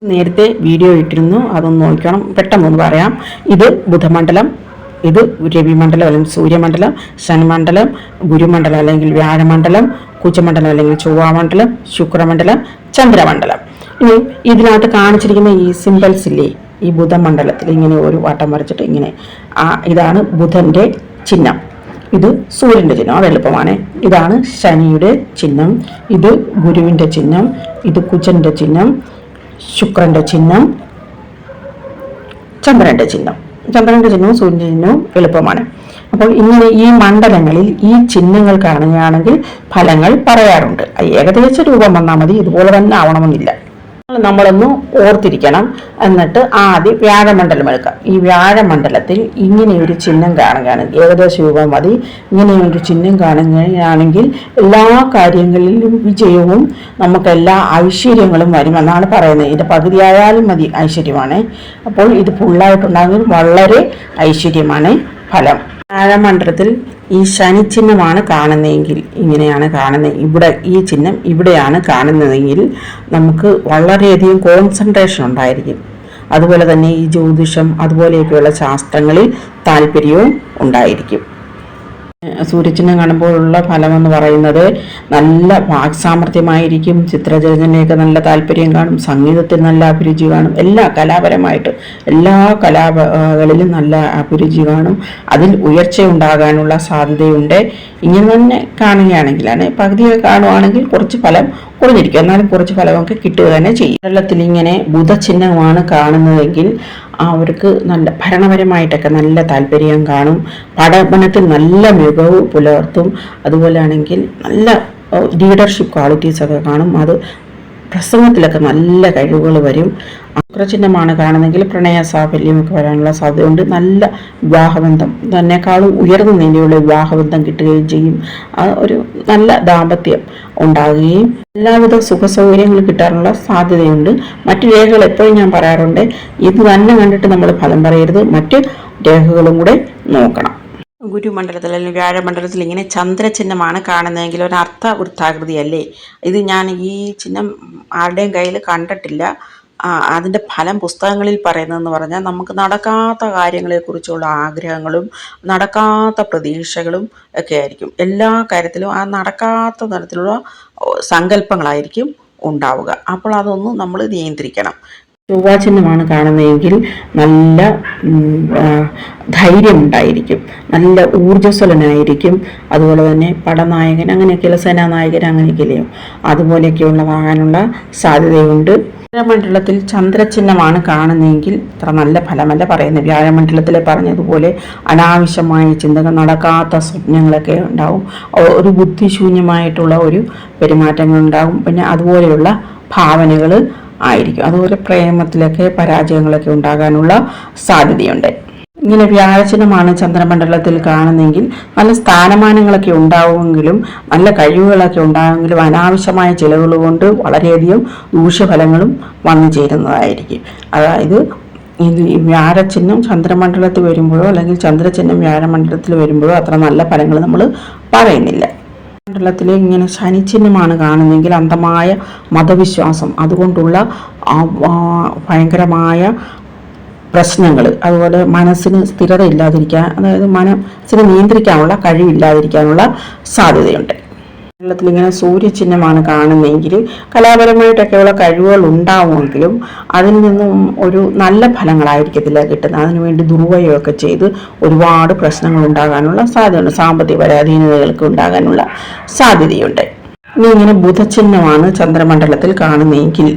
നേരത്തെ വീഡിയോ ഇട്ടിരുന്നു, അതൊന്ന് നോക്കണം. പെട്ടെന്നൊന്ന് പറയാം. ഇത് ബുധമണ്ഡലം, ഇത് രവിമണ്ഡലം അല്ലെങ്കിൽ സൂര്യമണ്ഡലം, ശനിമണ്ഡലം, ഗുരുമണ്ഡലം അല്ലെങ്കിൽ വ്യാഴമണ്ഡലം, കുജമണ്ഡലം അല്ലെങ്കിൽ ചൊവ്വാമണ്ഡലം, ശുക്രമണ്ഡലം, ചന്ദ്രമണ്ഡലം. ഇനി ഇതിനകത്ത് കാണിച്ചിരിക്കുന്ന ഈ സിംബൽസ് ഇല്ലേ, ഈ ബുധമണ്ഡലത്തിൽ ഇങ്ങനെ ഒരു വട്ടം വരച്ചിട്ട് ഇങ്ങനെ ഇതാണ് ബുധന്റെ ചിഹ്നം. ഇത് സൂര്യന്റെ ചിഹ്നം, അത് എളുപ്പമാണ്. ഇതാണ് ശനിയുടെ ചിഹ്നം, ഇത് ഗുരുവിന്റെ ചിഹ്നം, ഇത് കുജന്റെ ചിഹ്നം, ശുക്രന്റെ ചിഹ്നം, ചന്ദ്രന്റെ ചിഹ്നം. ചന്ദ്രന്റെ ചിഹ്നവും സൂര്യന്റെ ചിഹ്നവും എളുപ്പമാണ്. അപ്പോൾ ഇങ്ങനെ ഈ മണ്ഡലങ്ങളിൽ ഈ ചിഹ്നങ്ങൾ കാണുകയാണെങ്കിൽ ഫലങ്ങൾ പറയാറുണ്ട്. ഏകദേശ രൂപം വന്നാൽ മതി, ഇതുപോലെ തന്നെ ആവണമെന്നില്ല. നമ്മളൊന്ന് ഓർത്തിരിക്കണം. എന്നിട്ട് ആദ്യം വ്യാഴമണ്ഡലം എടുക്കാം. ഈ വ്യാഴമണ്ഡലത്തിൽ ഇങ്ങനെയൊരു ചിഹ്നം കാണുകയാണെങ്കിൽ ഏകദേശ രൂപം മതി. ഇങ്ങനെയൊരു ചിഹ്നം കാണുകയാണെങ്കിൽ എല്ലാ കാര്യങ്ങളിലും വിജയവും നമുക്ക് എല്ലാ ഐശ്വര്യങ്ങളും വരുമെന്നാണ് പറയുന്നത്. ഇതിൻ്റെ പകുതിയായാലും മതി ഐശ്വര്യമാണ്. അപ്പോൾ ഇത് ഫുള്ളായിട്ടുണ്ടെങ്കിൽ വളരെ ഐശ്വര്യമാണ് ഫലം. വ്യാഴമണ്ഡലത്തിൽ ഈ ശനി ചിഹ്നമാണ് കാണുന്നതെങ്കിൽ ഇങ്ങനെയാണ് കാണുന്നത്, ഇവിടെ ഈ ചിഹ്നം ഇവിടെയാണ് കാണുന്നതെങ്കിൽ നമുക്ക് വളരെയധികം കോൺസെൻട്രേഷൻ ഉണ്ടായിരിക്കും. അതുപോലെ തന്നെ ഈ ജ്യോതിഷം അതുപോലെയൊക്കെയുള്ള ശാസ്ത്രങ്ങളിൽ താല്പര്യവും ഉണ്ടായിരിക്കും. സൂര്യചിഹ്നം കാണുമ്പോഴുള്ള ഫലമെന്ന് പറയുന്നത് നല്ല വാക്സാമർത്ഥ്യമായിരിക്കും, ചിത്രരചനയൊക്കെ നല്ല താല്പര്യം കാണും, സംഗീതത്തിൽ നല്ല അഭിരുചി കാണും, എല്ലാ കലാപരമായിട്ട് എല്ലാ കലാകളിലും നല്ല അഭിരുചി കാണും, അതിൽ ഉയർച്ച ഉണ്ടാകാനുള്ള സാധ്യതയുണ്ട്. ഇങ്ങനെ തന്നെ കാണുകയാണെങ്കിലാണ്. പകുതിയൊക്കെ കാണുകയാണെങ്കിൽ കുറച്ച് ഫലം കുറഞ്ഞിരിക്കും, എന്നാലും കുറച്ച് ഫലമൊക്കെ കിട്ടുക തന്നെ ചെയ്യും. കേരളത്തിൽ ഇങ്ങനെ ബുധചിഹ്നമാണ് കാണുന്നതെങ്കിൽ അവർക്ക് നല്ല ഭരണപരമായിട്ടൊക്കെ നല്ല താല്പര്യം കാണും, പഠനത്തിൽ നല്ല മികവ് പുലർത്തും. അതുപോലെയാണെങ്കിൽ നല്ല ലീഡർഷിപ്പ് ക്വാളിറ്റീസൊക്കെ കാണും, അത് പ്രസംഗത്തിലൊക്കെ നല്ല കഴിവുകൾ വരും. ശുക്രചിഹ്നമാണ് കാണുന്നതെങ്കിൽ പ്രണയ സാഫല്യമൊക്കെ വരാനുള്ള സാധ്യതയുണ്ട്. നല്ല വിവാഹബന്ധം, തന്നെക്കാളും ഉയർന്ന നിലയിലുള്ള വിവാഹബന്ധം കിട്ടുകയും ചെയ്യും. ഒരു നല്ല ദാമ്പത്യം ഉണ്ടാകുകയും എല്ലാവിധ സുഖസൗകര്യങ്ങളും കിട്ടാനുള്ള സാധ്യതയുണ്ട്. മറ്റു രേഖകൾ എപ്പോഴും ഞാൻ പറയാറുണ്ട്, ഇത് തന്നെ കണ്ടിട്ട് നമ്മൾ ഫലം പറയരുത്, മറ്റ് രേഖകളും കൂടെ നോക്കണം. ഗുരുമണ്ഡലത്തിൽ അല്ലെങ്കിൽ വ്യാഴമണ്ഡലത്തിൽ ഇങ്ങനെ ചന്ദ്രചിഹ്നമാണ് കാണുന്നതെങ്കിൽ ഒരു അർത്ഥവൃത്താകൃതിയല്ലേ ഇത്. ഞാൻ ഈ ചിഹ്നം ആരുടെയും കയ്യിൽ കണ്ടിട്ടില്ല. അതിൻ്റെ ഫലം പുസ്തകങ്ങളിൽ പറയുന്നതെന്ന് പറഞ്ഞാൽ നമുക്ക് നടക്കാത്ത കാര്യങ്ങളെക്കുറിച്ചുള്ള ആഗ്രഹങ്ങളും നടക്കാത്ത പ്രതീക്ഷകളും ഒക്കെ ആയിരിക്കും. എല്ലാ കാര്യത്തിലും ആ നടക്കാത്ത തരത്തിലുള്ള സങ്കല്പങ്ങളായിരിക്കും ഉണ്ടാവുക. അപ്പോൾ അതൊന്നും നമ്മൾ നിയന്ത്രിക്കണം. ചൊവ്വാചിഹ്നമാണ് കാണുന്നതെങ്കിൽ നല്ല ധൈര്യമുണ്ടായിരിക്കും, നല്ല ഊർജ്ജസ്വലനായിരിക്കും. അതുപോലെ തന്നെ പടനായകൻ അങ്ങനെയൊക്കെയുള്ള സേനാനായകൻ അങ്ങനെയൊക്കെയല്ലയോ, അതുപോലെയൊക്കെയുള്ളതാകാനുള്ള സാധ്യതയുണ്ട്. വ്യാഴമണ്ഡലത്തിൽ ചന്ദ്രചിഹ്നമാണ് കാണുന്നതെങ്കിൽ അത്ര നല്ല ഫലമല്ല പറയുന്നത്. വ്യാഴമണ്ഡലത്തിൽ പറഞ്ഞതുപോലെ അനാവശ്യമായ ചിന്തകൾ, നടക്കാത്ത സ്വപ്നങ്ങളൊക്കെ ഉണ്ടാവും, ഒരു ബുദ്ധിശൂന്യമായിട്ടുള്ള ഒരു പെരുമാറ്റങ്ങൾ ഉണ്ടാകും, പിന്നെ അതുപോലെയുള്ള ഭാവനകൾ ആയിരിക്കും. അതുപോലെ പ്രേമത്തിലൊക്കെ പരാജയങ്ങളൊക്കെ ഉണ്ടാകാനുള്ള സാധ്യതയുണ്ട്. ഇങ്ങനെ വ്യാഴചിഹ്നമാണ് ചന്ദ്രമണ്ഡലത്തിൽ കാണുന്നതെങ്കിൽ നല്ല സ്ഥാനമാനങ്ങളൊക്കെ ഉണ്ടാവുമെങ്കിലും നല്ല കഴിവുകളൊക്കെ ഉണ്ടാകുമെങ്കിലും അനാവശ്യമായ ചിലവുകൾ കൊണ്ട് വളരെയധികം ദൂഷ്യഫലങ്ങളും വന്നു ചേരുന്നതായിരിക്കും. അതായത് ഈ വ്യാഴചിഹ്നം ചന്ദ്രമണ്ഡലത്തിൽ വരുമ്പോഴോ അല്ലെങ്കിൽ ചന്ദ്രചിഹ്നം വ്യാഴമണ്ഡലത്തിൽ വരുമ്പോഴോ അത്ര നല്ല ഫലങ്ങൾ നമ്മൾ പറയുന്നില്ല. മണ്ഡലത്തിൽ ഇങ്ങനെ ശനിചിഹ്നമാണ് കാണുന്നതെങ്കിൽ അന്ധമായ മതവിശ്വാസം, അതുകൊണ്ടുള്ള ഭയങ്കരമായ പ്രശ്നങ്ങൾ, അതുപോലെ മനസ്സിന് സ്ഥിരത ഇല്ലാതിരിക്കാൻ, അതായത് മനസ്സിനെ നിയന്ത്രിക്കാനുള്ള കഴിവില്ലാതിരിക്കാനുള്ള സാധ്യതയുണ്ട്. കേരളത്തിൽ ഇങ്ങനെ സൂര്യചിഹ്നമാണ് കാണുന്നതെങ്കിൽ കലാപരമായിട്ടൊക്കെയുള്ള കഴിവുകൾ ഉണ്ടാവുമെങ്കിലും അതിൽ നിന്നും ഒരു നല്ല ഫലങ്ങളായിരിക്കത്തില്ല കിട്ടുന്നത്. അതിനുവേണ്ടി ദുർവ്യയമൊക്കെ ചെയ്ത് ഒരുപാട് പ്രശ്നങ്ങൾ ഉണ്ടാകാനുള്ള സാധ്യതയുണ്ട്, സാമ്പത്തിക പരാധീനതകൾക്ക് ഉണ്ടാകാനുള്ള സാധ്യതയുണ്ട്. ഇനി ഇങ്ങനെ ബുധചിഹ്നമാണ് ചന്ദ്രമണ്ഡലത്തിൽ കാണുന്നതെങ്കിൽ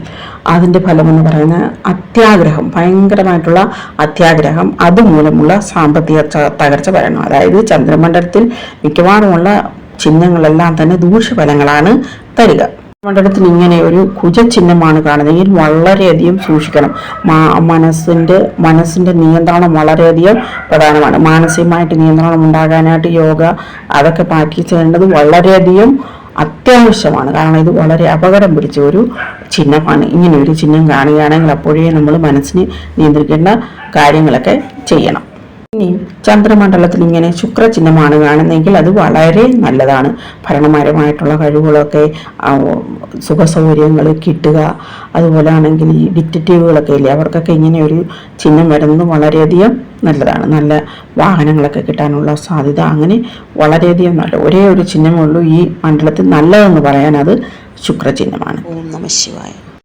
അതിൻ്റെ ഫലമെന്ന് പറയുന്നത് അത്യാഗ്രഹം, ഭയങ്കരമായിട്ടുള്ള അത്യാഗ്രഹം, അതുമൂലമുള്ള സാമ്പത്തിക തകർച്ച വരണം. അതായത് ചന്ദ്രമണ്ഡലത്തിൽ മിക്കവാറുമുള്ള ചിഹ്നങ്ങളെല്ലാം തന്നെ ദൂഷ്യഫലങ്ങളാണ് തരിക. മണ്ഡലത്തിൽ ഇങ്ങനെ ഒരു കുജചിഹ്നമാണ് കാണുന്നതെങ്കിൽ വളരെയധികം സൂക്ഷിക്കണം. മനസ്സിൻ്റെ നിയന്ത്രണം വളരെയധികം പ്രധാനമാണ്. മാനസികമായിട്ട് നിയന്ത്രണം ഉണ്ടാകാനായിട്ട് യോഗ അതൊക്കെ പ്രാക്ടീസ് ചെയ്യേണ്ടത് വളരെയധികം അത്യാവശ്യമാണ്. കാരണം ഇത് വളരെ അപകടം പിടിച്ച ഒരു ചിഹ്നമാണ്. ഇങ്ങനെ ഒരു ചിഹ്നം കാണുകയാണെങ്കിൽ അപ്പോഴേ നമ്മൾ മനസ്സിനെ നിയന്ത്രിക്കേണ്ട കാര്യങ്ങളൊക്കെ ചെയ്യണം. ഇനി ചന്ദ്രമണ്ഡലത്തിൽ ഇങ്ങനെ ശുക്രചിഹ്നമാണ് കാണുന്നതെങ്കിൽ അത് വളരെ നല്ലതാണ്. ഭരണപരമായിട്ടുള്ള കഴിവുകളൊക്കെ, സുഖസൗകര്യങ്ങൾ കിട്ടുക, അതുപോലെ ആണെങ്കിൽ ഈ ഡിറ്റക്റ്റീവുകളൊക്കെ ഇല്ലേ, അവർക്കൊക്കെ ഇങ്ങനെ ഒരു ചിഹ്നം വരുന്നത് വളരെയധികം നല്ലതാണ്. നല്ല വാഹനങ്ങളൊക്കെ കിട്ടാനുള്ള സാധ്യത, അങ്ങനെ വളരെയധികം നല്ല ഒരേ ഒരു ചിഹ്നമേ ഉള്ളൂ ഈ മണ്ഡലത്തിൽ നല്ലതെന്ന് പറയാൻ, അത് ശുക്രചിഹ്നമാണ്. ഓം നമഃ ശിവായ.